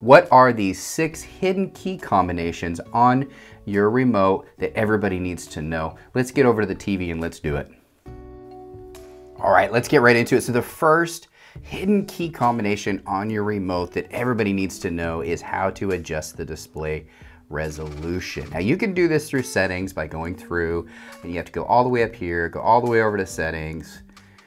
What are these 6 hidden key combinations on your remote that everybody needs to know? Let's get over to the TV and let's do it. All right, let's get right into it. So the first hidden key combination on your remote that everybody needs to know is how to adjust the display resolution. Now you can do this through settings by going through, and you have to go all the way up here, go all the way over to settings,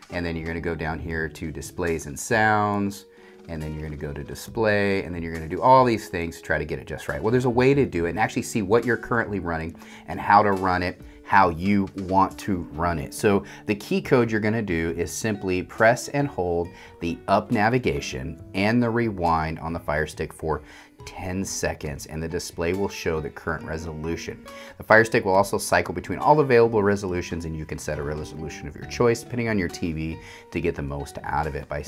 and then you're gonna go down here to displays and sounds, and then you're gonna go to display, and then you're gonna do all these things to try to get it just right. Well, there's a way to do it and actually see what you're currently running and how to run it, how you want to run it. So the key code you're gonna do is simply press and hold the up navigation and the rewind on the Firestick for 10 seconds, and the display will show the current resolution. The Firestick will also cycle between all available resolutions, and you can set a resolution of your choice depending on your TV to get the most out of it by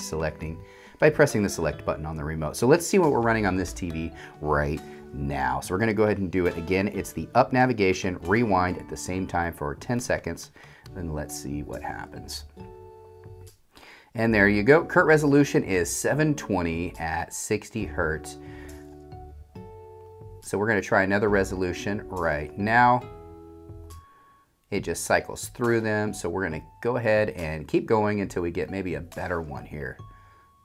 pressing the select button on the remote. So let's see what we're running on this TV right now. So we're gonna go ahead and do it again. It's the up navigation, rewind at the same time for 10 seconds. Then let's see what happens. And there you go. Current resolution is 720 at 60 Hertz. So we're gonna try another resolution right now. It just cycles through them. So we're gonna go ahead and keep going until we get maybe a better one here.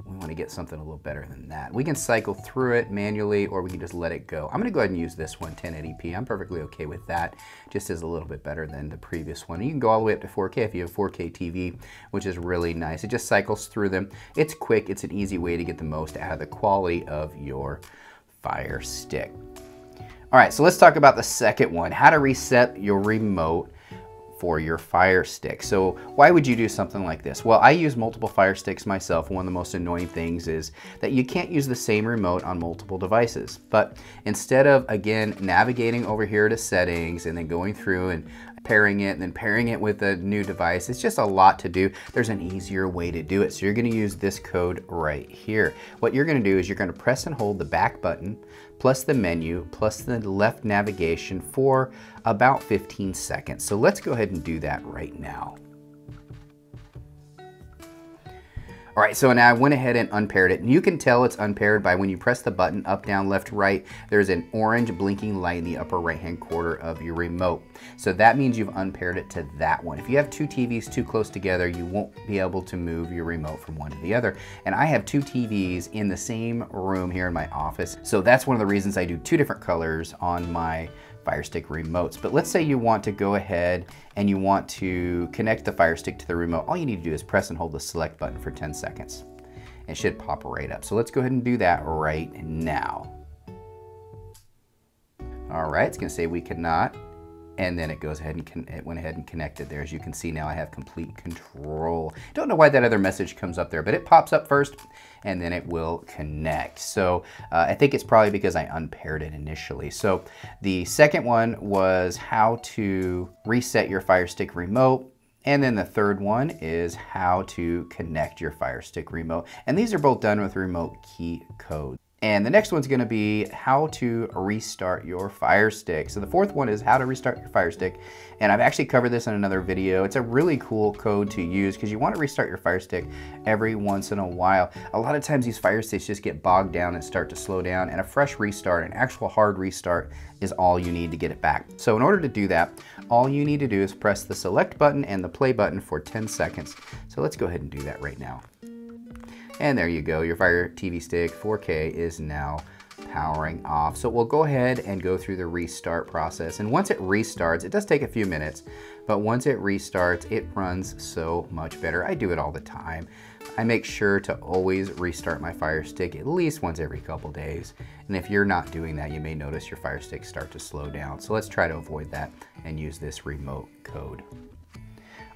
We want to get something a little better than that. We can cycle through it manually, or we can just let it go. I'm going to go ahead and use this one, 1080p. I'm perfectly okay with that. Just is a little bit better than the previous one. You can go all the way up to 4K if you have 4K TV, which is really nice. It just cycles through them. It's quick. It's an easy way to get the most out of the quality of your Firestick. All right, so let's talk about the second one, how to reset your remote for your Firestick. So why would you do something like this? Well, I use multiple Firesticks myself. One of the most annoying things is that you can't use the same remote on multiple devices. But instead of, again, navigating over here to settings and then going through and pairing it and then pairing it with a new device, it's just a lot to do. There's an easier way to do it. So you're gonna use this code right here. What you're gonna do is you're gonna press and hold the back button plus the menu, plus the left navigation for about 15 seconds. So let's go ahead and do that right now. All right, so now I went ahead and unpaired it. And you can tell it's unpaired by when you press the button up, down, left, right, there's an orange blinking light in the upper right-hand corner of your remote. So that means you've unpaired it to that one. If you have two TVs too close together, you won't be able to move your remote from one to the other. And I have two TVs in the same room here in my office. So that's one of the reasons I do two different colors on my Firestick remotes. But let's say you want to go ahead and you want to connect the Firestick to the remote. All you need to do is press and hold the select button for 10 seconds. It should pop right up. So let's go ahead and do that right now. All right, it's gonna say we cannot. And then it goes ahead and it went ahead and connected there. As you can see now, I have complete control. Don't know why that other message comes up there, but it pops up first and then it will connect. So I think it's probably because I unpaired it initially. So the second one was how to reset your Firestick remote. And then the third one is how to connect your Firestick remote. And these are both done with remote key code. And the next one's gonna be how to restart your Firestick. So the fourth one is how to restart your Firestick. And I've actually covered this in another video. It's a really cool code to use because you want to restart your Firestick every once in a while. A lot of times these Firesticks just get bogged down and start to slow down, and a fresh restart, an actual hard restart, is all you need to get it back. So in order to do that, all you need to do is press the select button and the play button for 10 seconds. So let's go ahead and do that right now. And there you go, your Fire TV Stick 4K is now powering off. So we'll go ahead and go through the restart process. And once it restarts, it does take a few minutes, but once it restarts, it runs so much better. I do it all the time. I make sure to always restart my Firestick at least once every couple days. And if you're not doing that, you may notice your Firestick start to slow down. So let's try to avoid that and use this remote code.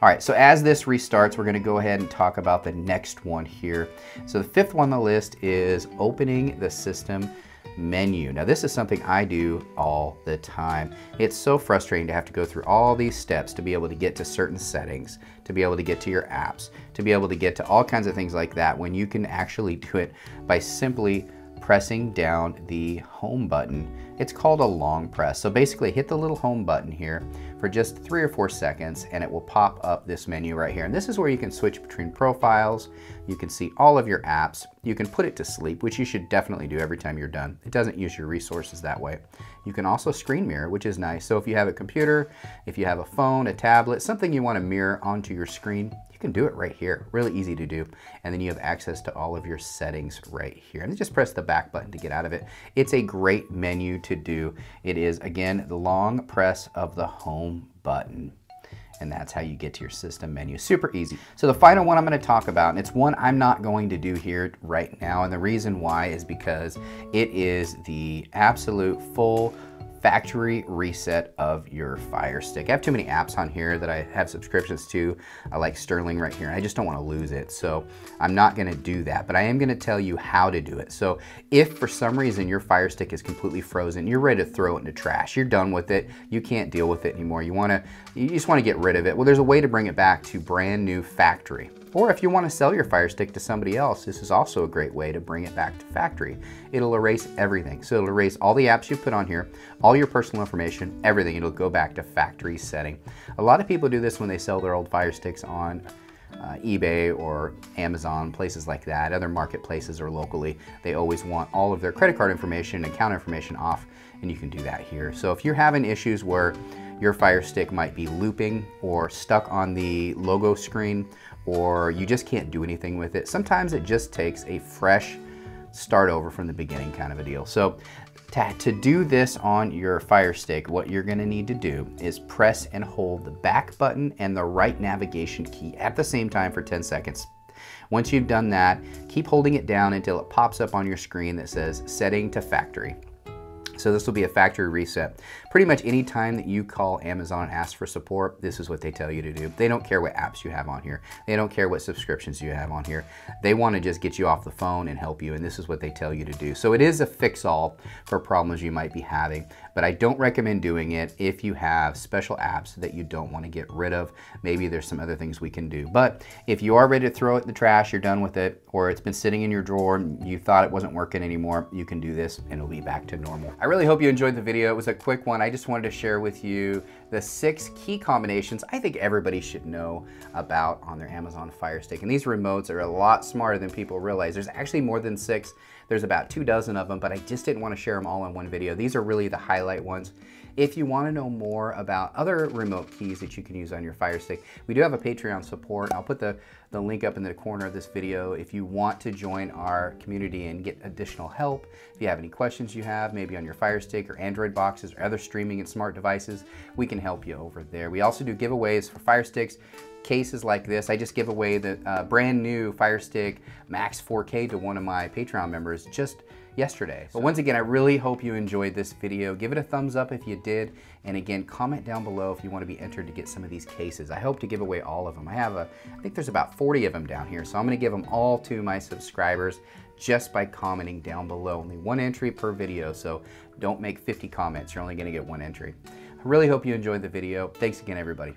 All right, so as this restarts, we're gonna go ahead and talk about the next one here. So the fifth one on the list is opening the system menu. Now this is something I do all the time. It's so frustrating to have to go through all these steps to be able to get to certain settings, to be able to get to your apps, to be able to get to all kinds of things like that when you can actually do it by simply pressing down the home button. It's called a long press. So basically hit the little home button here for just 3 or 4 seconds and it will pop up this menu right here. And this is where you can switch between profiles. You can see all of your apps. You can put it to sleep, which you should definitely do every time you're done. It doesn't use your resources that way. You can also screen mirror, which is nice. So if you have a computer, if you have a phone, a tablet, something you want to mirror onto your screen, you can do it right here. Really easy to do. And then you have access to all of your settings right here. And then just press the back button to get out of it. It's a great menu to do. It is, again, the long press of the home button. And that's how you get to your system menu. Super easy. So the final one I'm going to talk about, and it's one I'm not going to do here right now, and the reason why is because it is the absolute full factory reset of your Fire Stick. I have too many apps on here that I have subscriptions to. I like Sterling right here, and I just don't want to lose it. So I'm not going to do that, but I am going to tell you how to do it. So if for some reason your Fire Stick is completely frozen, you're ready to throw it into trash, you're done with it, you can't deal with it anymore, you just want to get rid of it, well, there's a way to bring it back to brand new factory. Or if you want to sell your Fire Stick to somebody else, this is also a great way to bring it back to factory. It'll erase everything. So it'll erase all the apps you put on here, all your personal information, everything. It'll go back to factory setting. A lot of people do this when they sell their old Fire Sticks on eBay or Amazon, places like that, other marketplaces or locally. They always want all of their credit card information and account information off, and you can do that here. So if you're having issues where your Fire Stick might be looping or stuck on the logo screen, or you just can't do anything with it, sometimes it just takes a fresh start over from the beginning kind of a deal. So to do this on your Fire Stick, what you're going to need to do is press and hold the back button and the right navigation key at the same time for 10 seconds. Once you've done that, keep holding it down until it pops up on your screen that says setting to factory. So this will be a factory reset. Pretty much any time that you call Amazon and ask for support, this is what they tell you to do. They don't care what apps you have on here. They don't care what subscriptions you have on here. They want to just get you off the phone and help you, and this is what they tell you to do. So it is a fix-all for problems you might be having, but I don't recommend doing it if you have special apps that you don't want to get rid of. Maybe there's some other things we can do. But if you are ready to throw it in the trash, you're done with it, or it's been sitting in your drawer and you thought it wasn't working anymore, you can do this and it'll be back to normal. I really hope you enjoyed the video. It was a quick one. I just wanted to share with you the 6 key combinations I think everybody should know about on their Amazon Fire Stick. And these remotes are a lot smarter than people realize. There's actually more than 6. There's about 24 of them, but I just didn't want to share them all in one video. These are really the highlight ones. If you want to know more about other remote keys that you can use on your Fire Stick, we do have a Patreon support. I'll put the link up in the corner of this video if you want to join our community and get additional help. If you have any questions you have, maybe on your Fire Stick or Android boxes or other streaming and smart devices, we can help you over there. We also do giveaways for Fire Sticks, cases like this. I just give away the brand new Fire Stick Max 4K to one of my Patreon members just yesterday. But once again, I really hope you enjoyed this video. Give it a thumbs up if you did. And again, comment down below if you want to be entered to get some of these cases. I hope to give away all of them. I think there's about 40 of them down here. So I'm going to give them all to my subscribers just by commenting down below. Only 1 entry per video. So don't make 50 comments. You're only going to get 1 entry. I really hope you enjoyed the video. Thanks again, everybody.